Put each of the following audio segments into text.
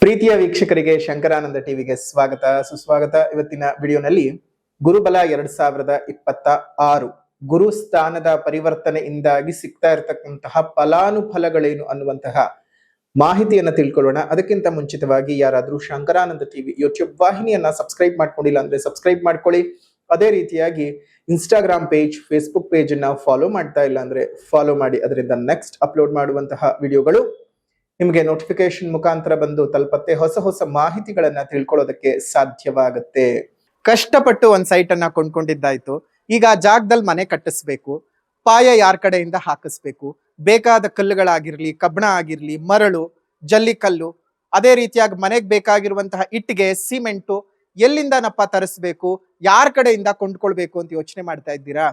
ಪ್ರೀತಿಯ ವೀಕ್ಷಕರಿಗೆ ಶಂಕರಾನಂದ ಟಿವಿಗೆ ಸ್ವಾಗತ ಸುಸ್ವಾಗತ. ಇವತ್ತಿನ ವಿಡಿಯೋನಲ್ಲಿ ಗುರುಬಲ 2026 ಗುರು ಸ್ಥಾನದ ಪರಿವರ್ತನೆಯಿಂದಾಗಿ ಸಿಗ್ತಾ ಇರತಕ್ಕಂತಹ ಫಲಾನುಫಲಗಳೇನು ಅನ್ನುವಂತಹ ಮಾಹಿತಿಯನ್ನ ತಿಳ್ಕೊಳ್ಳೋಣ. ಅದಕ್ಕಿಂತ ಮುಂಚಿತವಾಗಿ ಯಾರಾದ್ರೂ ಶಂಕರಾನಂದ ಟಿವಿ ಯೂಟ್ಯೂಬ್ ವಾಹಿನಿಯನ್ನ ಸಬ್ಸ್ಕ್ರೈಬ್ ಮಾಡ್ಕೊಂಡಿಲ್ಲ ಅಂದ್ರೆ ಸಬ್ಸ್ಕ್ರೈಬ್ ಮಾಡ್ಕೊಳ್ಳಿ. ಅದೇ ರೀತಿಯಾಗಿ ಇನ್ಸ್ಟಾಗ್ರಾಮ್ ಪೇಜ್, ಫೇಸ್ಬುಕ್ ಪೇಜ್ ಅನ್ನ ಫಾಲೋ ಮಾಡ್ತಾ ಇಲ್ಲ ಅಂದ್ರೆ ಫಾಲೋ ಮಾಡಿ. ಅದರಿಂದ ನೆಕ್ಸ್ಟ್ ಅಪ್ಲೋಡ್ ಮಾಡುವಂತಹ ವಿಡಿಯೋಗಳು ನಿಮಗೆ ನೋಟಿಫಿಕೇಶನ್ ಮುಖಾಂತರ ಬಂದು ತಲುಪತ್ತೆ. ಹೊಸ ಹೊಸ ಮಾಹಿತಿಗಳನ್ನ ತಿಳ್ಕೊಳ್ಳೋದಕ್ಕೆ ಸಾಧ್ಯವಾಗುತ್ತೆ. ಕಷ್ಟಪಟ್ಟು ಒಂದ್ ಸೈಟ್ ಅನ್ನ ಕೊಂಡ್ಕೊಂಡಿದ್ದಾಯ್ತು. ಈಗ ಆ ಜಾಗದಲ್ಲಿ ಮನೆ ಕಟ್ಟಿಸ್ಬೇಕು. ಪಾಯ ಯಾರ ಕಡೆಯಿಂದ ಹಾಕಿಸ್ಬೇಕು, ಬೇಕಾದ ಕಲ್ಲುಗಳಾಗಿರ್ಲಿ, ಕಬ್ಬಣ ಆಗಿರ್ಲಿ, ಮರಳು, ಜಲ್ಲಿಕಲ್ಲು, ಅದೇ ರೀತಿಯಾಗಿ ಮನೆಗೆ ಬೇಕಾಗಿರುವಂತಹ ಇಟ್ಟಿಗೆ, ಸಿಮೆಂಟು ಎಲ್ಲಿಂದನಪ್ಪ ತರಿಸ್ಬೇಕು, ಯಾರ ಕಡೆಯಿಂದ ಕೊಂಡ್ಕೊಳ್ಬೇಕು ಅಂತ ಯೋಚನೆ ಮಾಡ್ತಾ ಇದ್ದೀರಾ?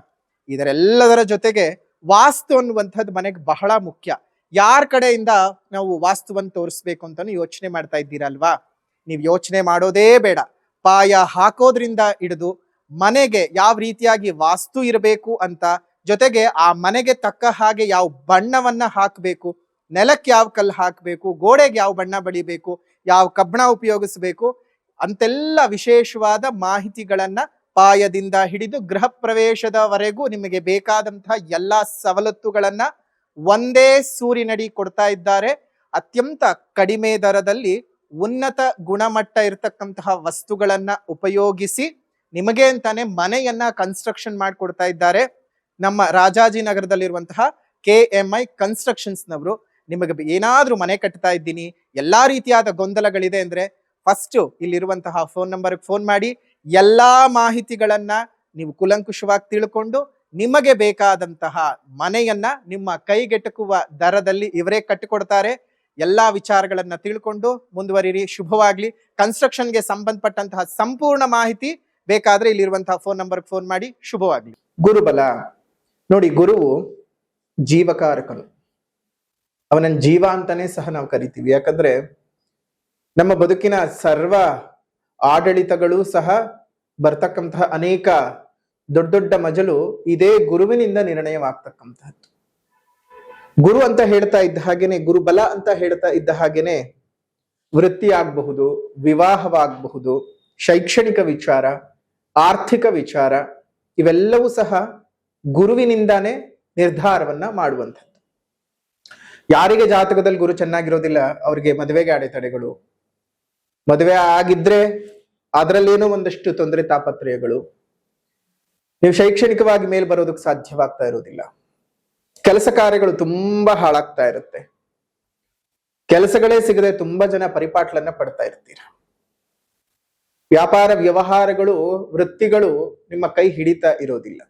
ಇದರೆಲ್ಲದರ ಜೊತೆಗೆ ವಾಸ್ತು ಅನ್ನುವಂಥದ್ದು ಮನೆಗೆ ಬಹಳ ಮುಖ್ಯ. ಯಾರ ಕಡೆಯಿಂದ ನಾವು ವಾಸ್ತುವನ್ನು ತೋರಿಸ್ಬೇಕು ಅಂತಾನು ಯೋಚನೆ ಮಾಡ್ತಾ ಇದ್ದೀರಲ್ವಾ? ನೀವು ಯೋಚನೆ ಮಾಡೋದೇ ಬೇಡ. ಪಾಯ ಹಾಕೋದ್ರಿಂದ ಹಿಡಿದು ಮನೆಗೆ ಯಾವ ರೀತಿಯಾಗಿ ವಾಸ್ತು ಇರಬೇಕು ಅಂತ, ಜೊತೆಗೆ ಆ ಮನೆಗೆ ತಕ್ಕ ಹಾಗೆ ಯಾವ ಬಣ್ಣವನ್ನ ಹಾಕಬೇಕು, ನೆಲಕ್ಕೆ ಯಾವ ಕಲ್ಲು ಹಾಕಬೇಕು, ಗೋಡೆಗೆ ಯಾವ ಬಣ್ಣ ಬಳಿಬೇಕು, ಯಾವ ಕಬ್ಬಣ ಉಪಯೋಗಿಸ್ಬೇಕು ಅಂತೆಲ್ಲ ವಿಶೇಷವಾದ ಮಾಹಿತಿಗಳನ್ನ ಪಾಯದಿಂದ ಹಿಡಿದು ಗೃಹ ಪ್ರವೇಶದವರೆಗೂ ನಿಮಗೆ ಬೇಕಾದಂತಹ ಎಲ್ಲಾ ಸವಲತ್ತುಗಳನ್ನ ಒಂದೇ ಸೂರಿನಡಿ ಕೊಡ್ತಾ ಇದ್ದಾರೆ. ಅತ್ಯಂತ ಕಡಿಮೆ ದರದಲ್ಲಿ ಉನ್ನತ ಗುಣಮಟ್ಟ ಇರತಕ್ಕಂತಹ ವಸ್ತುಗಳನ್ನ ಉಪಯೋಗಿಸಿ ನಿಮಗೆ ಅಂತಾನೆ ಮನೆಯನ್ನ ಕನ್ಸ್ಟ್ರಕ್ಷನ್ ಮಾಡಿಕೊಡ್ತಾ ಇದ್ದಾರೆ. ನಮ್ಮ ರಾಜಾಜಿನಗರದಲ್ಲಿರುವಂತಹ KMI ಕನ್ಸ್ಟ್ರಕ್ಷನ್ಸ್ ನವರು ನಿಮಗೆ ಏನಾದ್ರೂ ಮನೆ ಕಟ್ತಾ ಇದ್ದೀನಿ, ಎಲ್ಲಾ ರೀತಿಯಾದ ಗೊಂದಲಗಳಿದೆ ಅಂದ್ರೆ ಫಸ್ಟ್ ಇಲ್ಲಿರುವಂತಹ ಫೋನ್ ನಂಬರ್ಗೆ ಫೋನ್ ಮಾಡಿ ಎಲ್ಲಾ ಮಾಹಿತಿಗಳನ್ನ ನೀವು ಕುಲಂಕುಷವಾಗಿ ತಿಳ್ಕೊಂಡು ನಿಮಗೆ ಬೇಕಾದಂತಹ ಮನೆಯನ್ನ ನಿಮ್ಮ ಕೈಗೆಟಕುವ ದರದಲ್ಲಿ ಇವರೇ ಕಟ್ಟಿಕೊಡ್ತಾರೆ. ಎಲ್ಲಾ ವಿಚಾರಗಳನ್ನ ತಿಳ್ಕೊಂಡು ಮುಂದುವರಿರಿ. ಶುಭವಾಗ್ಲಿ. ಕನ್ಸ್ಟ್ರಕ್ಷನ್ಗೆ ಸಂಬಂಧಪಟ್ಟಂತಹ ಸಂಪೂರ್ಣ ಮಾಹಿತಿ ಬೇಕಾದ್ರೆ ಇಲ್ಲಿರುವಂತಹ ಫೋನ್ ನಂಬರ್ಗೆ ಫೋನ್ ಮಾಡಿ. ಶುಭವಾಗ್ಲಿ. ಗುರುಬಲ ನೋಡಿ, ಗುರುವು ಜೀವಕಾರಕನು. ಅವನನ್ನ ಜೀವ ಅಂತಾನೆ ಸಹ ನಾವು ಕರಿತೀವಿ. ಯಾಕಂದ್ರೆ ನಮ್ಮ ಬದುಕಿನ ಸರ್ವ ಆಡಳಿತಗಳು ಸಹ ಬರ್ತಕ್ಕಂತಹ ಅನೇಕ ದೊಡ್ಡ ದೊಡ್ಡ ಮಜಲು ಇದೇ ಗುರುವಿನಿಂದ ನಿರ್ಣಯವಾಗ್ತಕ್ಕಂತಹದ್ದು. ಗುರು ಅಂತ ಹೇಳ್ತಾ ಇದ್ದ ಹಾಗೇನೆ, ಗುರುಬಲ ಅಂತ ಹೇಳ್ತಾ ಇದ್ದ ಹಾಗೇನೆ ವೃತ್ತಿ ಆಗಬಹುದು, ವಿವಾಹವಾಗಬಹುದು, ಶೈಕ್ಷಣಿಕ ವಿಚಾರ, ಆರ್ಥಿಕ ವಿಚಾರ, ಇವೆಲ್ಲವೂ ಸಹ ಗುರುವಿನಿಂದಾನೇ ನಿರ್ಧಾರವನ್ನ ಮಾಡುವಂಥದ್ದು. ಯಾರಿಗೆ ಜಾತಕದಲ್ಲಿ ಗುರು ಚೆನ್ನಾಗಿರೋದಿಲ್ಲ ಅವರಿಗೆ ಮದುವೆಗೆ ಅಡೆತಡೆಗಳು, ಮದುವೆ ಆಗಿದ್ರೆ ಅದರಲ್ಲೇನೋ ಒಂದಷ್ಟು ತೊಂದರೆ ತಾಪತ್ರಯಗಳು, ನೀವು ಶೈಕ್ಷಣಿಕವಾಗಿ ಮೇಲ್ ಬರೋದಕ್ಕೆ ಸಾಧ್ಯವಾಗ್ತಾ ಇರೋದಿಲ್ಲ, ಕೆಲಸ ಕಾರ್ಯಗಳು ತುಂಬಾ ಹಾಳಾಗ್ತಾ ಇರುತ್ತೆ, ಕೆಲಸಗಳೇ ಸಿಗದೆ ತುಂಬಾ ಜನ ಪರಿಪಾಟ್ಲನ್ನ ಪಡ್ತಾ ಇರ್ತೀರ, ವ್ಯಾಪಾರ ವ್ಯವಹಾರಗಳು, ವೃತ್ತಿಗಳು ನಿಮ್ಮ ಕೈ ಹಿಡಿತಾ ಇರೋದಿಲ್ಲ.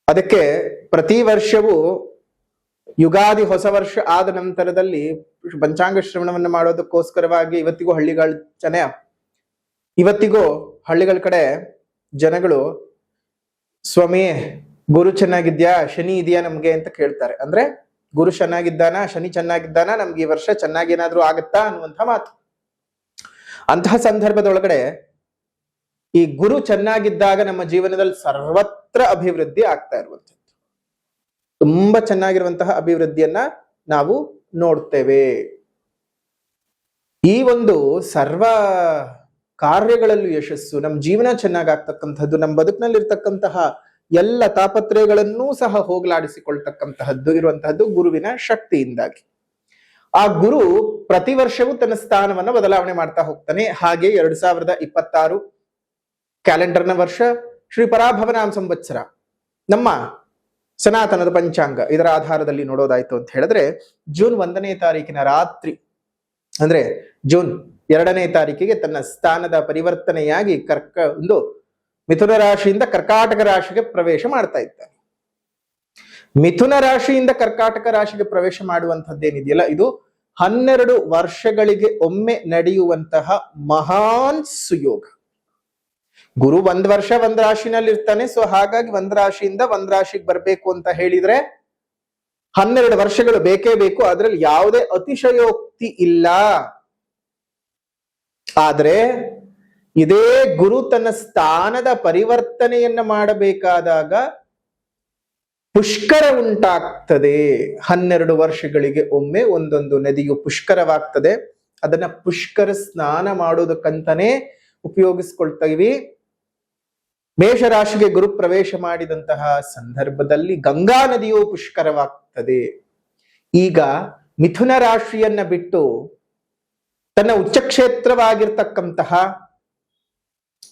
ಅದಕ್ಕೆ ಪ್ರತಿ ವರ್ಷವೂ ಯುಗಾದಿ ಹೊಸ ವರ್ಷ ಆದ ನಂತರದಲ್ಲಿ ಪಂಚಾಂಗ ಶ್ರವಣವನ್ನು ಮಾಡೋದಕ್ಕೋಸ್ಕರವಾಗಿ ಇವತ್ತಿಗೂ ಹಳ್ಳಿಗಳ ಕಡೆ ಜನಗಳು ಸ್ವಾಮಿ ಗುರು ಚೆನ್ನಾಗಿದ್ಯಾ, ಶನಿ ಇದೆಯಾ ನಮ್ಗೆ ಅಂತ ಕೇಳ್ತಾರೆ. ಅಂದ್ರೆ ಗುರು ಚೆನ್ನಾಗಿದ್ದಾನ, ಶನಿ ಚೆನ್ನಾಗಿದ್ದಾನ, ನಮ್ಗೆ ಈ ವರ್ಷ ಚೆನ್ನಾಗಿ ಏನಾದ್ರೂ ಆಗತ್ತಾ ಅನ್ನುವಂಥ ಮಾತು. ಅಂತಹ ಸಂದರ್ಭದೊಳಗಡೆ ಈ ಗುರು ಚೆನ್ನಾಗಿದ್ದಾಗ ನಮ್ಮ ಜೀವನದಲ್ಲಿ ಸರ್ವತ್ರ ಅಭಿವೃದ್ಧಿ ಆಗ್ತಾ ಇರುವಂಥದ್ದು, ತುಂಬಾ ಚೆನ್ನಾಗಿರುವಂತಹ ಅಭಿವೃದ್ಧಿಯನ್ನ ನಾವು ನೋಡ್ತೇವೆ. ಈ ಒಂದು ಸರ್ವ ಕಾರ್ಯಗಳಲ್ಲೂ ಯಶಸ್ಸು, ನಮ್ಮ ಜೀವನ ಚೆನ್ನಾಗಾಗ್ತಕ್ಕಂಥದ್ದು, ನಮ್ಮ ಬದುಕಿನಲ್ಲಿ ಇರ್ತಕ್ಕಂತಹ ಎಲ್ಲ ತಾಪತ್ರಯಗಳನ್ನೂ ಸಹ ಹೋಗಲಾಡಿಸಿಕೊಳ್ತಕ್ಕಂತಹದ್ದು ಇರುವಂತಹದ್ದು ಗುರುವಿನ ಶಕ್ತಿಯಿಂದಾಗಿ. ಆ ಗುರು ಪ್ರತಿ ವರ್ಷವೂ ತನ್ನ ಸ್ಥಾನವನ್ನ ಬದಲಾವಣೆ ಮಾಡ್ತಾ ಹೋಗ್ತಾನೆ. ಹಾಗೆ 2026 ಕ್ಯಾಲೆಂಡರ್ನ ವರ್ಷ ಶ್ರೀ ಪರಾಭವನಾಮ ಸಂವತ್ಸರ, ನಮ್ಮ ಸನಾತನದ ಪಂಚಾಂಗ, ಇದರ ಆಧಾರದಲ್ಲಿ ನೋಡೋದಾಯ್ತು ಅಂತ ಹೇಳಿದ್ರೆ ಜೂನ್ 1ನೇ ತಾರೀಕಿನ ರಾತ್ರಿ, ಅಂದ್ರೆ ಜೂನ್ 2ನೇ ತಾರೀಕಿಗೆ ತನ್ನ ಸ್ಥಾನದ ಪರಿವರ್ತನೆಯಾಗಿ ಮಿಥುನ ರಾಶಿಯಿಂದ ಕರ್ಕಾಟಕ ರಾಶಿಗೆ ಪ್ರವೇಶ ಮಾಡ್ತಾ ಇದ್ದಾನೆ. ಮಿಥುನ ರಾಶಿಯಿಂದ ಕರ್ಕಾಟಕ ರಾಶಿಗೆ ಪ್ರವೇಶ ಮಾಡುವಂತದ್ದೇನಿದೆಯಲ್ಲ, ಇದು 12 ವರ್ಷಗಳಿಗೆ ಒಮ್ಮೆ ನಡೆಯುವಂತಹ ಮಹಾನ್ ಸುಯೋಗ. ಗುರು 1 ವರ್ಷ 1 ರಾಶಿನಲ್ಲಿ ಇರ್ತಾನೆ. ಸೊ ಹಾಗಾಗಿ 1 ರಾಶಿಯಿಂದ 1 ರಾಶಿಗೆ ಬರ್ಬೇಕು ಅಂತ ಹೇಳಿದ್ರೆ 12 ವರ್ಷಗಳು ಬೇಕೇ ಬೇಕು. ಅದ್ರಲ್ಲಿ ಯಾವುದೇ ಅತಿಶಯೋಕ್ತಿ ಇಲ್ಲ. ಆದ್ರೆ ಇದೇ ಗುರು ತನ್ನ ಸ್ಥಾನದ ಪರಿವರ್ತನೆಯನ್ನ ಮಾಡಬೇಕಾದಾಗ ಪುಷ್ಕರ ಉಂಟಾಗ್ತದೆ. 12 ವರ್ಷಗಳಿಗೆ ಒಮ್ಮೆ ಒಂದೊಂದು ನದಿಯು ಪುಷ್ಕರವಾಗ್ತದೆ. ಅದನ್ನ ಪುಷ್ಕರ ಸ್ನಾನ ಮಾಡೋದಕ್ಕಂತಾನೆ ಉಪಯೋಗಿಸ್ಕೊಳ್ತೀವಿ. ಮೇಷರಾಶಿಗೆ ಗುರು ಪ್ರವೇಶ ಮಾಡಿದಂತಹ ಸಂದರ್ಭದಲ್ಲಿ ಗಂಗಾ ನದಿಯು ಪುಷ್ಕರವಾಗ್ತದೆ. ಈಗ ಮಿಥುನ ರಾಶಿಯನ್ನ ಬಿಟ್ಟು ತನ್ನ ಉಚ್ಚ ಕ್ಷೇತ್ರವಾಗಿರ್ತಕ್ಕಂತಹ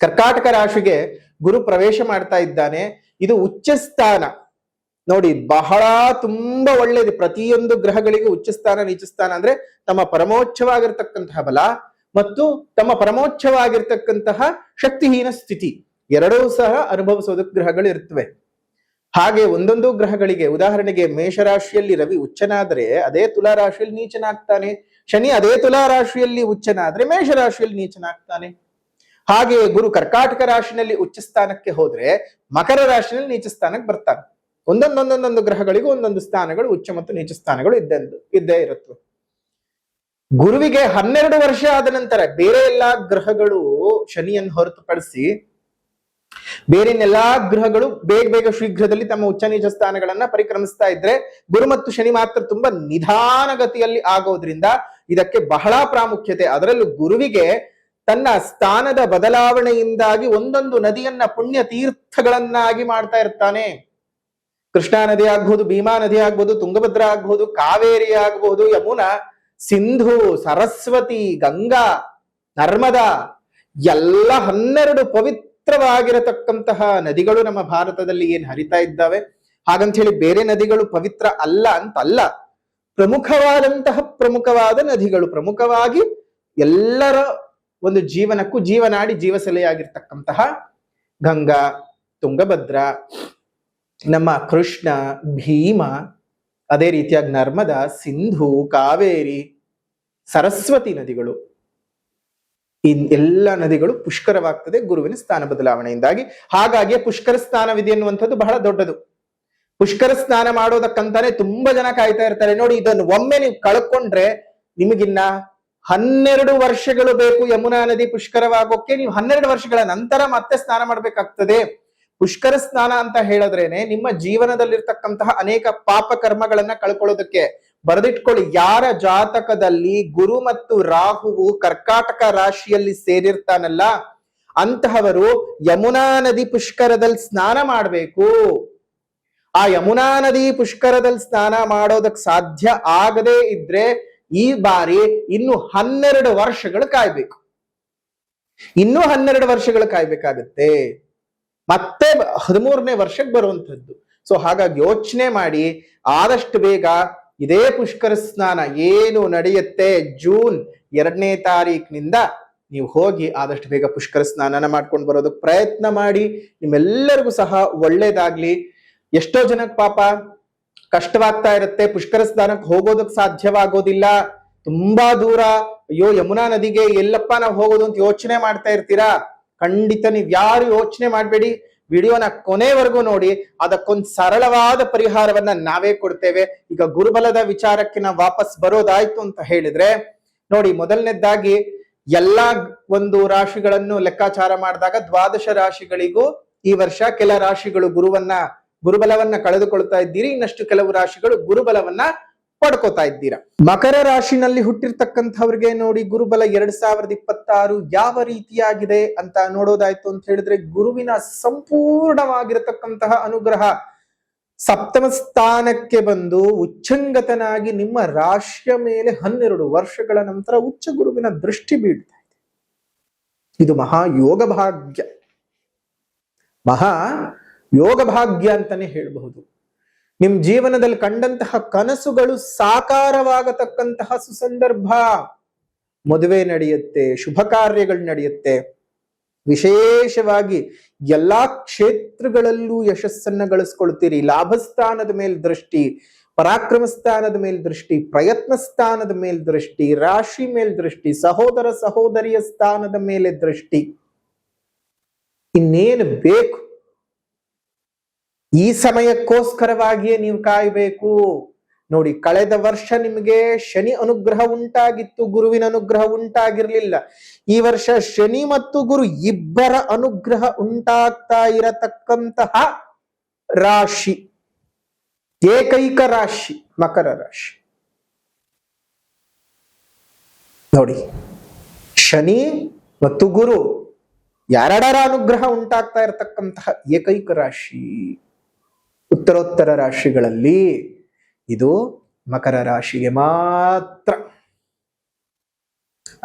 ಕರ್ಕಾಟಕ ರಾಶಿಗೆ ಗುರು ಪ್ರವೇಶ ಮಾಡ್ತಾ ಇದ್ದಾನೆ. ಇದು ಉಚ್ಚ ಸ್ಥಾನ ನೋಡಿ, ಬಹಳ ತುಂಬಾ ಒಳ್ಳೇದು. ಪ್ರತಿಯೊಂದು ಗ್ರಹಗಳಿಗೂ ಉಚ್ಚ ಸ್ಥಾನ ನೀಚ ಸ್ಥಾನ ಅಂದ್ರೆ ತಮ್ಮ ಪರಮೋಚ್ಚವಾಗಿರ್ತಕ್ಕಂತಹ ಬಲ ಮತ್ತು ತಮ್ಮ ಪರಮೋಚ್ಚವಾಗಿರ್ತಕ್ಕಂತಹ ಶಕ್ತಿಹೀನ ಸ್ಥಿತಿ ಎರಡೂ ಸಹ ಅನುಭವಿಸೋದಕ್ಕೆ ಗ್ರಹಗಳು ಇರ್ತವೆ. ಹಾಗೆ ಒಂದೊಂದು ಗ್ರಹಗಳಿಗೆ, ಉದಾಹರಣೆಗೆ ಮೇಷರಾಶಿಯಲ್ಲಿ ರವಿ ಉಚ್ಚನಾದ್ರೆ ಅದೇ ತುಲಾ ರಾಶಿಯಲ್ಲಿ ನೀಚನಾಗ್ತಾನೆ. ಶನಿ ಅದೇ ತುಲಾ ರಾಶಿಯಲ್ಲಿ ಉಚ್ಚನಾದ್ರೆ ಮೇಷರಾಶಿಯಲ್ಲಿ ನೀಚನಾಗ್ತಾನೆ. ಹಾಗೆ ಗುರು ಕರ್ಕಾಟಕ ರಾಶಿನಲ್ಲಿ ಉಚ್ಚ ಸ್ಥಾನಕ್ಕೆ ಹೋದ್ರೆ ಮಕರ ರಾಶಿಯಲ್ಲಿ ನೀಚ ಸ್ಥಾನಕ್ಕೆ ಬರ್ತಾನೆ. ಒಂದೊಂದೊಂದೊಂದೊಂದು ಗ್ರಹಗಳಿಗೂ ಒಂದೊಂದು ಸ್ಥಾನಗಳು ಉಚ್ಚ ಮತ್ತು ನೀಚ ಸ್ಥಾನಗಳು ಇದ್ದೇ ಇರುತ್ತವೆ. ಗುರುವಿಗೆ 12 ವರ್ಷ ಆದ ನಂತರ ಬೇರೆ ಎಲ್ಲಾ ಗ್ರಹಗಳು ಶನಿಯನ್ನು ಹೊರತುಪಡಿಸಿ ಬೇರೆನೆಲ್ಲಾ ಗ್ರಹಗಳು ಬೇಗ ಶೀಘ್ರದಲ್ಲಿ ತಮ್ಮ ಉಚ್ಚ ನೀಚ ಸ್ಥಾನಗಳನ್ನ ಪರಿಕ್ರಮಿಸ್ತಾ ಇದ್ರೆ, ಗುರು ಮತ್ತು ಶನಿ ಮಾತ್ರ ತುಂಬಾ ನಿಧಾನಗತಿಯಲ್ಲಿ ಆಗೋದ್ರಿಂದ ಇದಕ್ಕೆ ಬಹಳ ಪ್ರಾಮುಖ್ಯತೆ. ಅದರಲ್ಲೂ ಗುರುವಿಗೆ ತನ್ನ ಸ್ಥಾನದ ಬದಲಾವಣೆಯಿಂದಾಗಿ ಒಂದೊಂದು ನದಿಯನ್ನ ಪುಣ್ಯ ತೀರ್ಥಗಳನ್ನಾಗಿ ಮಾಡ್ತಾ ಇರ್ತಾನೆ. ಕೃಷ್ಣಾ ನದಿ ಆಗ್ಬಹುದು, ಭೀಮಾ ನದಿ ಆಗ್ಬಹುದು, ತುಂಗಭದ್ರ ಆಗ್ಬಹುದು, ಕಾವೇರಿ ಆಗ್ಬಹುದು, ಯಮುನಾ, ಸಿಂಧು, ಸರಸ್ವತಿ, ಗಂಗಾ, ನರ್ಮದಾ ಎಲ್ಲ 12 ಪವಿತ್ರವಾಗಿರತಕ್ಕಂತಹ ನದಿಗಳು ನಮ್ಮ ಭಾರತದಲ್ಲಿ ಏನ್ ಹರಿತಾ ಇದ್ದಾವೆ. ಹಾಗಂತ ಹೇಳಿ ಬೇರೆ ನದಿಗಳು ಪವಿತ್ರ ಅಲ್ಲ ಅಂತಲ್ಲ. ಪ್ರಮುಖವಾದ ನದಿಗಳು, ಪ್ರಮುಖವಾಗಿ ಎಲ್ಲರ ಒಂದು ಜೀವನಕ್ಕೂ ಜೀವನಾಡಿ ಜೀವಸೆಲೆಯಾಗಿರ್ತಕ್ಕಂತಹ ಗಂಗಾ, ತುಂಗಭದ್ರ, ನಮ್ಮ ಕೃಷ್ಣ, ಭೀಮ, ಅದೇ ರೀತಿಯಾಗಿ ನರ್ಮದಾ, ಸಿಂಧು, ಕಾವೇರಿ, ಸರಸ್ವತಿ ನದಿಗಳು, ಈ ಎಲ್ಲ ನದಿಗಳು ಪುಷ್ಕರವಾಗ್ತದೆ ಗುರುವಿನ ಸ್ಥಾನ ಬದಲಾವಣೆಯಿಂದಾಗಿ. ಹಾಗಾಗಿ ಪುಷ್ಕರ ಸ್ನಾನವಿದೆ ಎನ್ನುವಂಥದ್ದು ಬಹಳ ದೊಡ್ಡದು. ಪುಷ್ಕರ ಸ್ನಾನ ಮಾಡೋದಕ್ಕಂತಾನೆ ತುಂಬಾ ಜನ ಕಾಯ್ತಾ ಇರ್ತಾರೆ. ನೋಡಿ, ಇದನ್ನು ಒಮ್ಮೆ ನೀವು ಕಳ್ಕೊಂಡ್ರೆ ನಿಮಗಿನ್ನ 12 ವರ್ಷಗಳು ಬೇಕು ಯಮುನಾ ನದಿ ಪುಷ್ಕರವಾಗೋಕೆ. ನೀವು 12 ವರ್ಷಗಳ ನಂತರ ಮತ್ತೆ ಸ್ನಾನ ಮಾಡ್ಬೇಕಾಗ್ತದೆ. ಪುಷ್ಕರ ಸ್ನಾನ ಅಂತ ಹೇಳಿದ್ರೇನೆ ನಿಮ್ಮ ಜೀವನದಲ್ಲಿರ್ತಕ್ಕಂತಹ ಅನೇಕ ಪಾಪ ಕರ್ಮಗಳನ್ನ ಕಳ್ಕೊಳ್ಳೋದಕ್ಕೆ. ಬರೆದಿಟ್ಕೊಳ್ಳಿ, ಯಾರ ಜಾತಕದಲ್ಲಿ ಗುರು ಮತ್ತು ರಾಹುವು ಕರ್ಕಾಟಕ ರಾಶಿಯಲ್ಲಿ ಸೇರಿರ್ತಾನಲ್ಲ ಅಂತಹವರು ಯಮುನಾ ನದಿ ಪುಷ್ಕರದಲ್ಲಿ ಸ್ನಾನ ಮಾಡಬೇಕು. ಆ ಯಮುನಾ ನದಿ ಪುಷ್ಕರದಲ್ಲಿ ಸ್ನಾನ ಮಾಡೋದಕ್ಕೆ ಸಾಧ್ಯ ಆಗದೇ ಇದ್ರೆ ಈ ಬಾರಿ ಇನ್ನು 12 ವರ್ಷಗಳು ಕಾಯ್ಬೇಕು. ಇನ್ನೂ 12 ವರ್ಷಗಳು ಕಾಯ್ಬೇಕಾಗತ್ತೆ. ಮತ್ತೆ 13ನೇ ವರ್ಷಕ್ಕೆ ಬರುವಂಥದ್ದು. ಸೊ ಹಾಗಾಗಿ ಯೋಚನೆ ಮಾಡಿ ಆದಷ್ಟು ಬೇಗ ಇದೇ ಪುಷ್ಕರ ಸ್ನಾನ ಏನು ನಡೆಯುತ್ತೆ ಜೂನ್ 2ನೇ ತಾರೀಕಿನಿಂದ ನೀವು ಹೋಗಿ ಆದಷ್ಟು ಬೇಗ ಪುಷ್ಕರ ಸ್ನಾನನ ಮಾಡ್ಕೊಂಡು ಬರೋದಕ್ಕೆ ಪ್ರಯತ್ನ ಮಾಡಿ. ನಿಮ್ಮೆಲ್ಲರಿಗೂ ಸಹ ಒಳ್ಳೇದಾಗ್ಲಿ. ಎಷ್ಟೋ ಜನಕ್ಕೆ ಪಾಪ ಕಷ್ಟವಾಗ್ತಾ ಇರುತ್ತೆ, ಪುಷ್ಕರ ಸ್ನಾನಕ್ಕೆ ಹೋಗೋದಕ್ಕೆ ಸಾಧ್ಯವಾಗೋದಿಲ್ಲ, ತುಂಬಾ ದೂರ, ಅಯ್ಯೋ ಯಮುನಾ ನದಿಗೆ ಎಲ್ಲಪ್ಪ ನಾವು ಹೋಗೋದು ಅಂತ ಯೋಚನೆ ಮಾಡ್ತಾ ಇರ್ತೀರಾ. ಖಂಡಿತ ನೀವ್ ಯಾರು ಯೋಚನೆ ಮಾಡ್ಬೇಡಿ. ವಿಡಿಯೋನ ಕೊನೆವರೆಗೂ ನೋಡಿ, ಅದಕ್ಕೊಂದು ಸರಳವಾದ ಪರಿಹಾರವನ್ನ ನಾವೇ ಕೊಡ್ತೇವೆ. ಈಗ ಗುರುಬಲದ ವಿಚಾರಕ್ಕೆ ನಾವು ವಾಪಸ್ ಬರೋದಾಯ್ತು ಅಂತ ಹೇಳಿದ್ರೆ ನೋಡಿ, ಮೊದಲನೇದಾಗಿ ಎಲ್ಲಾ ಒಂದು ರಾಶಿಗಳನ್ನು ಲೆಕ್ಕಾಚಾರ ಮಾಡಿದಾಗ 12 ರಾಶಿಗಳಿಗೂ ಈ ವರ್ಷ ಕೆಲ ರಾಶಿಗಳು ಗುರುಬಲವನ್ನ ಕಳೆದುಕೊಳ್ತಾ ಇದ್ದೀರಿ, ಇನ್ನಷ್ಟು ಕೆಲವು ರಾಶಿಗಳು ಗುರುಬಲವನ್ನ ಪಡ್ಕೋತಾ ಇದ್ದೀರಾ. ಮಕರ ರಾಶಿನಲ್ಲಿ ಹುಟ್ಟಿರ್ತಕ್ಕಂಥವ್ರಿಗೆ ನೋಡಿ ಗುರುಬಲ 2026 ಯಾವ ರೀತಿಯಾಗಿದೆ ಅಂತ ನೋಡೋದಾಯ್ತು ಅಂತ ಹೇಳಿದ್ರೆ, ಗುರುವಿನ ಸಂಪೂರ್ಣವಾಗಿರತಕ್ಕಂತಹ ಅನುಗ್ರಹ ಸಪ್ತಮ ಸ್ಥಾನಕ್ಕೆ ಬಂದು ಉಚ್ಚಂಗತನಾಗಿ ನಿಮ್ಮ ರಾಶಿಯ ಮೇಲೆ 12 ವರ್ಷಗಳ ನಂತರ ಉಚ್ಚ ಗುರುವಿನ ದೃಷ್ಟಿ ಬೀಳ್ತಾ ಇದೆ. ಇದು ಮಹಾಯೋಗ ಭಾಗ್ಯ, ಯೋಗ ಭಾಗ್ಯ ಅಂತಾನೆ ಹೇಳಬಹುದು. ನಿಮ್ ಜೀವನದಲ್ಲಿ ಕಂಡಂತಹ ಕನಸುಗಳು ಸಾಕಾರವಾಗತಕ್ಕಂತಹ ಸುಸಂದರ್ಭ. ಮದುವೆ ನಡೆಯುತ್ತೆ, ಶುಭ ಕಾರ್ಯಗಳು ನಡೆಯುತ್ತೆ. ವಿಶೇಷವಾಗಿ ಎಲ್ಲಾ ಕ್ಷೇತ್ರಗಳಲ್ಲೂ ಯಶಸ್ಸನ್ನ ಗಳಿಸ್ಕೊಳ್ತೀರಿ. ಲಾಭಸ್ಥಾನದ ಮೇಲೆ ದೃಷ್ಟಿ, ಪರಾಕ್ರಮ ಸ್ಥಾನದ ಮೇಲೆ ದೃಷ್ಟಿ, ಪ್ರಯತ್ನ ಸ್ಥಾನದ ಮೇಲೆ ದೃಷ್ಟಿ, ರಾಶಿ ಮೇಲೆ ದೃಷ್ಟಿ, ಸಹೋದರ ಸಹೋದರಿಯ ಸ್ಥಾನದ ಮೇಲೆ ದೃಷ್ಟಿ. ಇನ್ನೇನು ಬೇಕು? ಈ ಸಮಯಕ್ಕೋಸ್ಕರವಾಗಿಯೇ ನೀವು ಕಾಯಬೇಕು. ನೋಡಿ, ಕಳೆದ ವರ್ಷ ನಿಮಗೆ ಶನಿ ಅನುಗ್ರಹ ಉಂಟಾಗಿತ್ತು, ಗುರುವಿನ ಅನುಗ್ರಹ ಉಂಟಾಗಿರ್ಲಿಲ್ಲ. ಈ ವರ್ಷ ಶನಿ ಮತ್ತು ಗುರು ಇಬ್ಬರ ಅನುಗ್ರಹ ಉಂಟಾಗ್ತಾ ಇರತಕ್ಕಂತಹ ರಾಶಿ, ಏಕೈಕ ರಾಶಿ ಮಕರ ರಾಶಿ. ನೋಡಿ, ಶನಿ ಮತ್ತು ಗುರು ಎರಡರ ಅನುಗ್ರಹ ಉಂಟಾಗ್ತಾ ಇರತಕ್ಕಂತಹ ಏಕೈಕ ರಾಶಿ ಉತ್ತರೋತ್ತರ ರಾಶಿಗಳಲ್ಲಿ ಇದು ಮಕರ ರಾಶಿಗೆ ಮಾತ್ರ.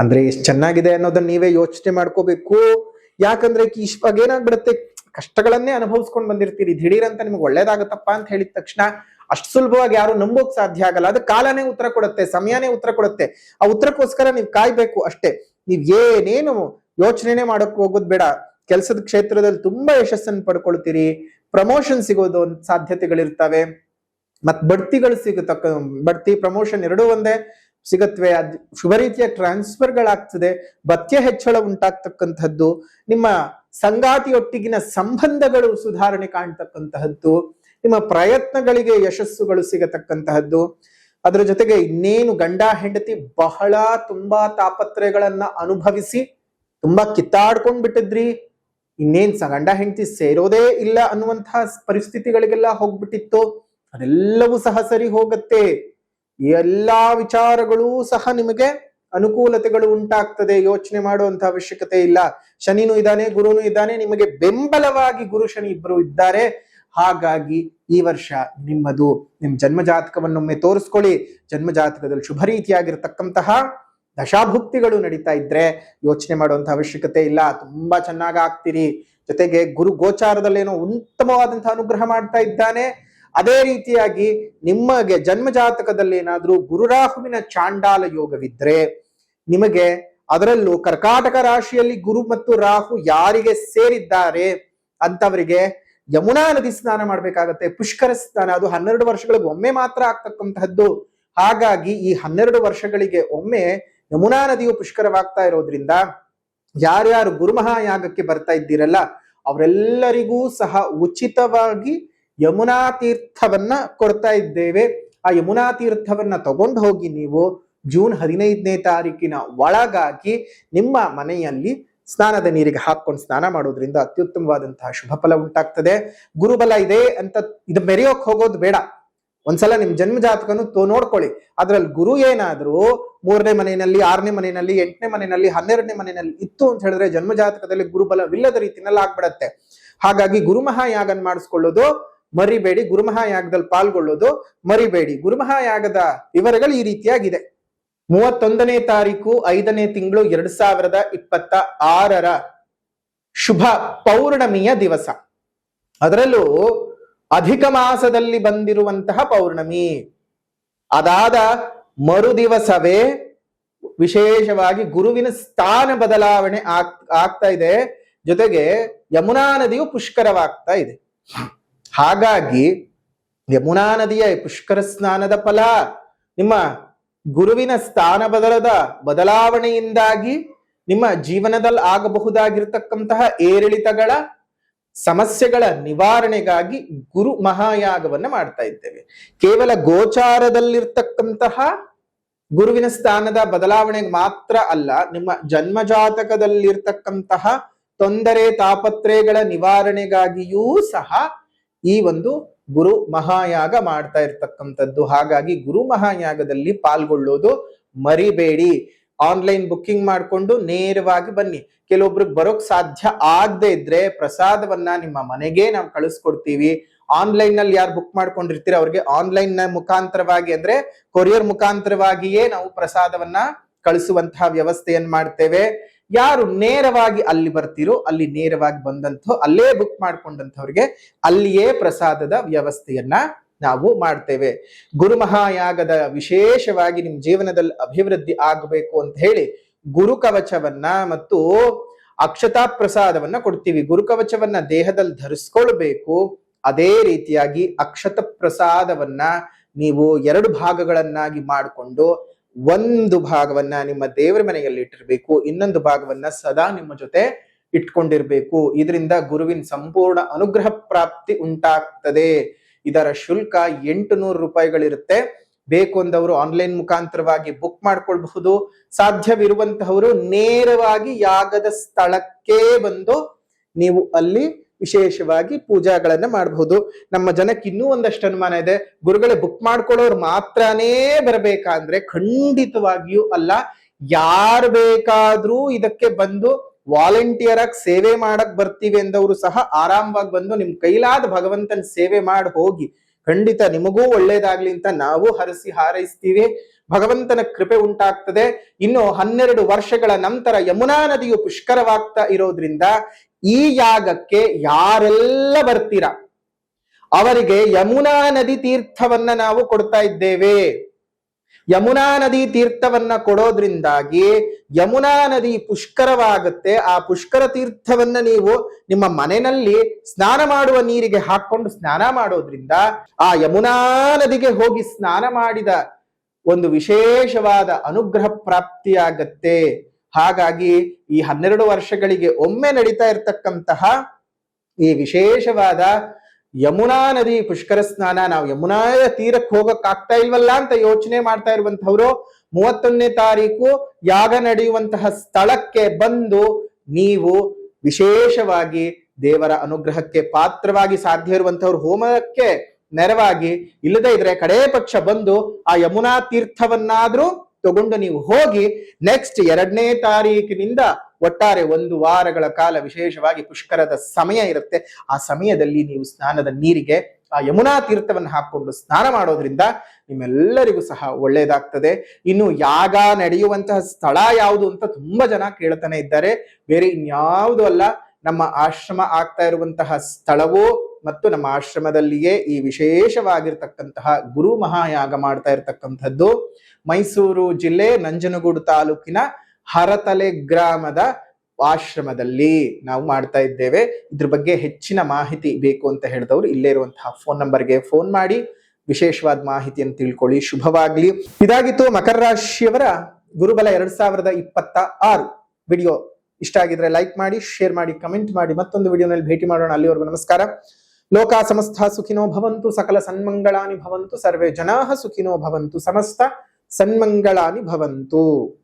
ಅಂದ್ರೆ ಎಷ್ಟು ಚೆನ್ನಾಗಿದೆ ಅನ್ನೋದನ್ನ ನೀವೇ ಯೋಚನೆ ಮಾಡ್ಕೋಬೇಕು. ಯಾಕಂದ್ರೆ ಇವಾಗ ಏನಾಗ್ಬಿಡುತ್ತೆ, ಕಷ್ಟಗಳನ್ನೇ ಅನುಭವಿಸ್ಕೊಂಡು ಬಂದಿರ್ತೀರಿ, ದಿಢೀರ್ ಅಂತ ನಿಮ್ಗೆ ಒಳ್ಳೇದಾಗತ್ತಪ್ಪ ಅಂತ ಹೇಳಿದ ತಕ್ಷಣ ಅಷ್ಟು ಸುಲಭವಾಗಿ ಯಾರು ನಂಬೋಕ್ ಸಾಧ್ಯ ಆಗಲ್ಲ. ಅದು ಕಾಲನೇ ಉತ್ತರ ಕೊಡುತ್ತೆ, ಸಮಯನೇ ಉತ್ತರ ಕೊಡುತ್ತೆ. ಆ ಉತ್ತರಕ್ಕೋಸ್ಕರ ನೀವು ಕಾಯ್ಬೇಕು ಅಷ್ಟೇ. ನೀವ್ ಏನೇನು ಯೋಚನೆ ಮಾಡಕ್ ಹೋಗೋದ್ ಬೇಡ. ಕೆಲಸದ ಕ್ಷೇತ್ರದಲ್ಲಿ ತುಂಬಾ ಯಶಸ್ಸನ್ನು ಪಡ್ಕೊಳ್ತೀರಿ, ಪ್ರಮೋಷನ್ ಸಿಗೋದು ಸಾಧ್ಯತೆಗಳಿರ್ತವೆ, ಮತ್ ಬಡ್ತಿಗಳು ಬಡ್ತಿ ಪ್ರಮೋಷನ್ ಎರಡೂ ಒಂದೇ ಸಿಗತ್ವೆ. ಶುಭ ರೀತಿಯ ಟ್ರಾನ್ಸ್ಫರ್ಗಳಾಗ್ತದೆ, ಭತ್ಯೆ ಹೆಚ್ಚಳ ಉಂಟಾಗ್ತಕ್ಕಂಥದ್ದು, ನಿಮ್ಮ ಸಂಗಾತಿಯೊಟ್ಟಿಗಿನ ಸಂಬಂಧಗಳು ಸುಧಾರಣೆ ಕಾಣ್ತಕ್ಕಂತಹದ್ದು, ನಿಮ್ಮ ಪ್ರಯತ್ನಗಳಿಗೆ ಯಶಸ್ಸುಗಳು ಸಿಗತಕ್ಕಂತಹದ್ದು. ಅದರ ಜೊತೆಗೆ ಇನ್ನೇನು ಗಂಡ ಹೆಂಡತಿ ಬಹಳ ತುಂಬಾ ತಾಪತ್ರಯಗಳನ್ನ ಅನುಭವಿಸಿ ತುಂಬಾ ಕಿತ್ತಾಡ್ಕೊಂಡ್ ಬಿಟ್ಟಿದ್ರಿ, ಇನ್ನೇನ್ ಗಂಡ ಹೆಂಡತಿ ಸೇರೋದೇ ಇಲ್ಲ ಅನ್ನುವಂತಹ ಪರಿಸ್ಥಿತಿಗಳಿಗೆಲ್ಲ ಹೋಗ್ಬಿಟ್ಟಿತ್ತು, ಅದೆಲ್ಲವೂ ಸಹ ಸರಿ ಹೋಗುತ್ತೆ. ಈ ಎಲ್ಲಾ ವಿಚಾರಗಳೂ ಸಹ ನಿಮಗೆ ಅನುಕೂಲತೆಗಳು ಉಂಟಾಗ್ತದೆ. ಯೋಚನೆ ಮಾಡುವಂತಹ ಅವಶ್ಯಕತೆ ಇಲ್ಲ. ಶನಿನೂ ಇದ್ದಾನೆ, ಗುರುನು ಇದ್ದಾನೆ, ನಿಮಗೆ ಬೆಂಬಲವಾಗಿ ಗುರು ಶನಿ ಇಬ್ಬರು ಇದ್ದಾರೆ. ಹಾಗಾಗಿ ಈ ವರ್ಷ ನಿಮ್ಮದು ನಿಮ್ ಜನ್ಮ ಜಾತಕವನ್ನೊಮ್ಮೆ ತೋರಿಸ್ಕೊಳ್ಳಿ. ಜನ್ಮ ಜಾತಕದಲ್ಲಿ ಶುಭ ರೀತಿಯಾಗಿರ್ತಕ್ಕಂತಹ ದಶಾಭುಕ್ತಿಗಳು ನಡೀತಾ ಇದ್ರೆ ಯೋಚನೆ ಮಾಡುವಂತಹ ಅವಶ್ಯಕತೆ ಇಲ್ಲ, ತುಂಬಾ ಚೆನ್ನಾಗಿ ಆಗ್ತೀರಿ. ಜೊತೆಗೆ ಗುರು ಗೋಚಾರದಲ್ಲೇನೋ ಉತ್ತಮವಾದಂತಹ ಅನುಗ್ರಹ ಮಾಡ್ತಾ ಇದ್ದಾನೆ. ಅದೇ ರೀತಿಯಾಗಿ ನಿಮಗೆ ಜನ್ಮ ಜಾತಕದಲ್ಲಿ ಏನಾದ್ರೂ ಗುರುರಾಹುವಿನ ಚಾಂಡಾಲ ಯೋಗವಿದ್ರೆ ನಿಮಗೆ, ಅದರಲ್ಲೂ ಕರ್ಕಾಟಕ ರಾಶಿಯಲ್ಲಿ ಗುರು ಮತ್ತು ರಾಹು ಯಾರಿಗೆ ಸೇರಿದ್ದಾರೆ ಅಂತವರಿಗೆ ಯಮುನಾ ನದಿ ಸ್ನಾನ ಮಾಡ್ಬೇಕಾಗತ್ತೆ. ಪುಷ್ಕರ ಸ್ನಾನ ಅದು 12 ವರ್ಷಗಳಿಗೆ ಒಮ್ಮೆ ಮಾತ್ರ ಆಗ್ತಕ್ಕಂತಹದ್ದು. ಹಾಗಾಗಿ ಈ 12 ವರ್ಷಗಳಿಗೆ ಒಮ್ಮೆ ಯಮುನಾ ನದಿಯು ಪುಷ್ಕರವಾಗ್ತಾ ಇರೋದ್ರಿಂದ ಯಾರ್ಯಾರು ಗುರುಮಹಾಯಾಗಕ್ಕೆ ಬರ್ತಾ ಇದ್ದೀರಲ್ಲ ಅವರೆಲ್ಲರಿಗೂ ಸಹ ಉಚಿತವಾಗಿ ಯಮುನಾ ತೀರ್ಥವನ್ನ ಕೊಡ್ತಾ ಇದ್ದೇವೆ. ಆ ಯಮುನಾ ತೀರ್ಥವನ್ನ ತಗೊಂಡು ಹೋಗಿ ನೀವು ಜೂನ್ 15ನೇ ತಾರೀಕಿನ ಒಳಗಾಗಿ ನಿಮ್ಮ ಮನೆಯಲ್ಲಿ ಸ್ನಾನದ ನೀರಿಗೆ ಹಾಕೊಂಡು ಸ್ನಾನ ಮಾಡೋದ್ರಿಂದ ಅತ್ಯುತ್ತಮವಾದಂತಹ ಶುಭ ಫಲ ಉಂಟಾಗ್ತದೆ. ಗುರುಬಲ ಇದೆ ಅಂತ ಇದು ಮೆರೆಯೋಕ್ ಹೋಗೋದು ಬೇಡ. ಒಂದ್ಸಲ ನಿಮ್ ಜನ್ಮ ಜಾತಕನು ನೋಡ್ಕೊಳ್ಳಿ. ಅದ್ರಲ್ಲಿ ಗುರು ಏನಾದ್ರೂ 3ನೇ ಮನೆಯಲ್ಲಿ, 6ನೇ ಮನೆಯಲ್ಲಿ, 8ನೇ ಮನೆಯಲ್ಲಿ, 12ನೇ ಮನೆಯಲ್ಲಿ ಇತ್ತು ಅಂತ ಹೇಳಿದ್ರೆ ಜನ್ಮ ಜಾತಕದಲ್ಲಿ ಗುರುಬಲವಿಲ್ಲದ ರೀತಿನಲ್ಲಿ ಆಗ್ಬಿಡತ್ತೆ. ಹಾಗಾಗಿ ಗುರುಮಹಾಯಾಗನ್ ಮಾಡಿಸ್ಕೊಳ್ಳೋದು ಮರಿಬೇಡಿ, ಗುರುಮಹಾಯಾಗದಲ್ಲಿ ಪಾಲ್ಗೊಳ್ಳೋದು ಮರಿಬೇಡಿ. ಗುರುಮಹಾಯಾಗದ ವಿವರಗಳು ಈ ರೀತಿಯಾಗಿದೆ. 31ನೇ ತಾರೀಕು 5ನೇ ತಿಂಗಳು 2026 ಶುಭ ಪೌರ್ಣಮಿಯ ದಿವಸ. ಅದರಲ್ಲೂ ಅಧಿಕ ಮಾಸದಲ್ಲಿ ಬಂದಿರುವಂತಹ ಪೌರ್ಣಮಿ. ಅದಾದ ಮರು ದಿವಸವೇ ವಿಶೇಷವಾಗಿ ಗುರುವಿನ ಸ್ಥಾನ ಬದಲಾವಣೆ ಆಗ್ತಾ ಇದೆ. ಜೊತೆಗೆ ಯಮುನಾ ನದಿಯು ಪುಷ್ಕರವಾಗ್ತಾ ಇದೆ. ಹಾಗಾಗಿ ಯಮುನಾ ನದಿಯ ಪುಷ್ಕರ ಸ್ನಾನದ ಫಲ, ನಿಮ್ಮ ಗುರುವಿನ ಸ್ಥಾನ ಬದಲಾವಣೆಯಿಂದಾಗಿ ನಿಮ್ಮ ಜೀವನದಲ್ಲಿ ಆಗಬಹುದಾಗಿರ್ತಕ್ಕಂತಹ ಏರಿಳಿತಗಳ ಸಮಸ್ಯೆಗಳ ನಿವಾರಣೆಗಾಗಿ ಗುರು ಮಹಾಯಾಗವನ್ನ ಮಾಡ್ತಾ ಇದ್ದೇವೆ. ಕೇವಲ ಗೋಚಾರದಲ್ಲಿರ್ತಕ್ಕಂತಹ ಗುರುವಿನ ಸ್ಥಾನದ ಬದಲಾವಣೆಗೆ ಮಾತ್ರ ಅಲ್ಲ, ನಿಮ್ಮ ಜನ್ಮ ಜಾತಕದಲ್ಲಿರ್ತಕ್ಕಂತಹ ತೊಂದರೆ ತಾಪತ್ರಯಗಳ ನಿವಾರಣೆಗಾಗಿಯೂ ಸಹ ಈ ಒಂದು ಗುರು ಮಹಾಯಾಗ ಮಾಡ್ತಾ ಇರ್ತಕ್ಕಂಥದ್ದು. ಹಾಗಾಗಿ ಗುರು ಮಹಾಯಾಗದಲ್ಲಿ ಪಾಲ್ಗೊಳ್ಳೋದು ಮರಿಬೇಡಿ. ಆನ್ಲೈನ್ ಬುಕ್ಕಿಂಗ್ ಮಾಡ್ಕೊಂಡು ನೇರವಾಗಿ ಬನ್ನಿ. ಕೆಲವೊಬ್ರಿಗೆ ಬರೋಕ್ ಸಾಧ್ಯ ಆಗದೆ ಇದ್ರೆ ಪ್ರಸಾದವನ್ನ ನಿಮ್ಮ ಮನೆಗೆ ನಾವು ಕಳಿಸ್ಕೊಡ್ತೀವಿ. ಆನ್ಲೈನ್ ನಲ್ಲಿ ಯಾರು ಬುಕ್ ಮಾಡ್ಕೊಂಡಿರ್ತೀರ ಅವ್ರಿಗೆ ಆನ್ಲೈನ್ ನ ಮುಖಾಂತರವಾಗಿ ಅಂದ್ರೆ ಕೊರಿಯರ್ ಮುಖಾಂತರವಾಗಿಯೇ ನಾವು ಪ್ರಸಾದವನ್ನ ಕಳಿಸುವಂತಹ ವ್ಯವಸ್ಥೆಯನ್ನು ಮಾಡ್ತೇವೆ. ಯಾರು ನೇರವಾಗಿ ಅಲ್ಲಿ ಬರ್ತೀರೋ ಅಲ್ಲಿ ನೇರವಾಗಿ ಬಂದಂತ ಅಲ್ಲೇ ಬುಕ್ ಮಾಡ್ಕೊಂಡಂಥವ್ರಿಗೆ ಅಲ್ಲಿಯೇ ಪ್ರಸಾದದ ವ್ಯವಸ್ಥೆಯನ್ನ ನಾವು ಮಾಡ್ತೇವೆ. ಗುರು ಮಹಾಯಾಗದ ವಿಶೇಷವಾಗಿ ನಿಮ್ ಜೀವನದಲ್ಲಿ ಅಭಿವೃದ್ಧಿ ಆಗಬೇಕು ಅಂತ ಹೇಳಿ ಗುರುಕವಚವನ್ನ ಮತ್ತು ಅಕ್ಷತಾ ಪ್ರಸಾದವನ್ನ ಕೊಡ್ತೀವಿ. ಗುರುಕವಚವನ್ನ ದೇಹದಲ್ಲಿ ಧರಿಸ್ಕೊಳ್ಬೇಕು. ಅದೇ ರೀತಿಯಾಗಿ ಅಕ್ಷತ ಪ್ರಸಾದವನ್ನ ನೀವು 2 ಭಾಗಗಳನ್ನಾಗಿ ಮಾಡಿಕೊಂಡು ಒಂದು ಭಾಗವನ್ನ ನಿಮ್ಮ ದೇವರ ಮನೆಯಲ್ಲಿ ಇಟ್ಟಿರ್ಬೇಕು, ಇನ್ನೊಂದು ಭಾಗವನ್ನ ಸದಾ ನಿಮ್ಮ ಜೊತೆ ಇಟ್ಕೊಂಡಿರ್ಬೇಕು. ಇದರಿಂದ ಗುರುವಿನ ಸಂಪೂರ್ಣ ಅನುಗ್ರಹ ಪ್ರಾಪ್ತಿ ಉಂಟಾಗ್ತದೆ. ಇದರ ಶುಲ್ಕ 800 ರೂಪಾಯಿಗಳಿರುತ್ತೆ. ಬೇಕು ಅಂದವರು ಆನ್ಲೈನ್ ಮುಖಾಂತರವಾಗಿ ಬುಕ್ ಮಾಡ್ಕೊಳ್ಬಹುದು. ಸಾಧ್ಯವಿರುವಂತಹವರು ನೇರವಾಗಿ ಯಾಗದ ಸ್ಥಳಕ್ಕೆ ಬಂದು ನೀವು ಅಲ್ಲಿ ವಿಶೇಷವಾಗಿ ಪೂಜಾಗಳನ್ನ ಮಾಡಬಹುದು. ನಮ್ಮ ಜನಕ್ಕೆ ಇನ್ನೂ ಒಂದಷ್ಟು ಅನುಮಾನ ಇದೆ, ಗುರುಗಳೇ ಬುಕ್ ಮಾಡ್ಕೊಳ್ಳೋರು ಮಾತ್ರನೇ ಬರಬೇಕಾ ಅಂದ್ರೆ ಖಂಡಿತವಾಗಿಯೂ ಅಲ್ಲ. ಯಾರು ಬೇಕಾದ್ರೂ ಇದಕ್ಕೆ ಬಂದು ವಾಲಂಟಿಯರ್ ಆಗಿ ಸೇವೆ ಮಾಡಕ್ ಬರ್ತೀವಿ ಎಂದವರು ಸಹ ಆರಾಮವಾಗಿ ಬಂದು ನಿಮ್ ಕೈಲಾದ ಭಗವಂತನ ಸೇವೆ ಮಾಡಿ ಹೋಗಿ. ಖಂಡಿತ ನಿಮಗೂ ಒಳ್ಳೇದಾಗ್ಲಿ ಅಂತ ನಾವು ಹರಸಿ ಹಾರೈಸ್ತೀವಿ. ಭಗವಂತನ ಕೃಪೆ ಉಂಟಾಗ್ತದೆ. ಇನ್ನು 12 ವರ್ಷಗಳ ನಂತರ ಯಮುನಾ ನದಿಯು ಪುಷ್ಕರವಾಗ್ತಾ ಇರೋದ್ರಿಂದ ಈ ಯಾಗಕ್ಕೆ ಯಾರೆಲ್ಲ ಬರ್ತೀರಾ ಅವರಿಗೆ ಯಮುನಾ ನದಿ ತೀರ್ಥವನ್ನ ನಾವು ಕೊಡ್ತಾ ಇದ್ದೇವೆ. ಯಮುನಾ ನದಿ ತೀರ್ಥವನ್ನ ಕೊಡೋದ್ರಿಂದಾಗಿ ಯಮುನಾ ನದಿ ಪುಷ್ಕರವಾಗುತ್ತೆ. ಆ ಪುಷ್ಕರ ತೀರ್ಥವನ್ನ ನೀವು ನಿಮ್ಮ ಮನೆಯಲ್ಲಿ ಸ್ನಾನ ಮಾಡುವ ನೀರಿಗೆ ಹಾಕೊಂಡು ಸ್ನಾನ ಮಾಡೋದ್ರಿಂದ ಆ ಯಮುನಾ ನದಿಗೆ ಹೋಗಿ ಸ್ನಾನ ಮಾಡಿದ ಒಂದು ವಿಶೇಷವಾದ ಅನುಗ್ರಹ ಪ್ರಾಪ್ತಿಯಾಗತ್ತೆ. ಹಾಗಾಗಿ ಈ 12 ವರ್ಷಗಳಿಗೆ ಒಮ್ಮೆ ನಡೀತಾ ಇರತಕ್ಕಂತಹ ಈ ವಿಶೇಷವಾದ ಯಮುನಾ ನದಿ ಪುಷ್ಕರ ಸ್ನಾನ, ನಾವು ಯಮುನಾ ತೀರಕ್ಕೆ ಹೋಗಕ್ ಆಗ್ತಾ ಇಲ್ವಲ್ಲ ಅಂತ ಯೋಚನೆ ಮಾಡ್ತಾ ಇರುವಂತವ್ರು 31ನೇ ತಾರೀಕು ಯಾಗ ನಡೆಯುವಂತಹ ಸ್ಥಳಕ್ಕೆ ಬಂದು ನೀವು ವಿಶೇಷವಾಗಿ ದೇವರ ಅನುಗ್ರಹಕ್ಕೆ ಪಾತ್ರವಾಗಿ ಸಾಧ್ಯ ಇರುವಂತವ್ರು ಹೋಮಕ್ಕೆ ನೆರವಾಗಿ, ಇಲ್ಲದೇ ಇದ್ರೆ ಕಡೇ ಪಕ್ಷ ಬಂದು ಆ ಯಮುನಾ ತೀರ್ಥವನ್ನಾದ್ರೂ ತಗೊಂಡು ನೀವು ಹೋಗಿ ನೆಕ್ಸ್ಟ್ 2ನೇ ತಾರೀಕಿನಿಂದ ಒಟ್ಟಾರೆ 1 ವಾರಗಳ ಕಾಲ ವಿಶೇಷವಾಗಿ ಪುಷ್ಕರದ ಸಮಯ ಇರುತ್ತೆ. ಆ ಸಮಯದಲ್ಲಿ ನೀವು ಸ್ನಾನದ ನೀರಿಗೆ ಆ ಯಮುನಾ ತೀರ್ಥವನ್ನು ಹಾಕೊಂಡು ಸ್ನಾನ ಮಾಡೋದ್ರಿಂದ ನಿಮ್ಮೆಲ್ಲರಿಗೂ ಸಹ ಒಳ್ಳೇದಾಗ್ತದೆ. ಇನ್ನು ಯಾಗ ನಡೆಯುವಂತಹ ಸ್ಥಳ ಯಾವುದು ಅಂತ ತುಂಬಾ ಜನ ಕೇಳ್ತಾನೆ ಇದ್ದಾರೆ. ಬೇರೆ ಇನ್ಯಾವುದು ಅಲ್ಲ, ನಮ್ಮ ಆಶ್ರಮ ಆಗ್ತಾ ಇರುವಂತಹ ಸ್ಥಳವೂ ಮತ್ತು ನಮ್ಮ ಆಶ್ರಮದಲ್ಲಿಯೇ ಈ ವಿಶೇಷವಾಗಿರ್ತಕ್ಕಂತಹ ಗುರು ಮಹಾಯಾಗ ಮಾಡ್ತಾ ಇರತಕ್ಕಂಥದ್ದು ಮೈಸೂರು ಜಿಲ್ಲೆ ನಂಜನಗೂಡು ತಾಲೂಕಿನ ಹರತಲೆ ಗ್ರಾಮದ ಆಶ್ರಮದಲ್ಲಿ ನಾವು ಮಾಡ್ತಾ ಇದ್ದೇವೆ. ಇದ್ರ ಬಗ್ಗೆ ಹೆಚ್ಚಿನ ಮಾಹಿತಿ ಬೇಕು ಅಂತ ಹೇಳಿದವರು ಇಲ್ಲೇ ಇರುವಂತಹ ಫೋನ್ ನಂಬರ್ಗೆ ಫೋನ್ ಮಾಡಿ ವಿಶೇಷವಾದ ಮಾಹಿತಿಯನ್ನು ತಿಳ್ಕೊಳ್ಳಿ. ಶುಭವಾಗ್ಲಿ. ಇದಾಗಿತ್ತು ಮಕರ ರಾಶಿಯವರ ಗುರುಬಲ 2026 ವಿಡಿಯೋ. ಇಷ್ಟ ಆಗಿದ್ರೆ ಲೈಕ್ ಮಾಡಿ, ಶೇರ್ ಮಾಡಿ, ಕಮೆಂಟ್ ಮಾಡಿ. ಮತ್ತೊಂದು ವಿಡಿಯೋನಲ್ಲಿ ಭೇಟಿ ಮಾಡೋಣ. ಅಲ್ಲಿವರೆಗೂ ನಮಸ್ಕಾರ. ಲೋಕ ಸಮಸ್ತ ಸುಖಿನೋ ಭವಂತು, ಸಕಲ ಸನ್ಮಂಗಳಾನಿ ಭವಂತು, ಸರ್ವೇ ಜನಾಃ ಸುಖಿನೋ ಭವಂತು, ಸಮಸ್ತ ಸನ್ಮಂಗಳಾನಿ ಭವಂತು.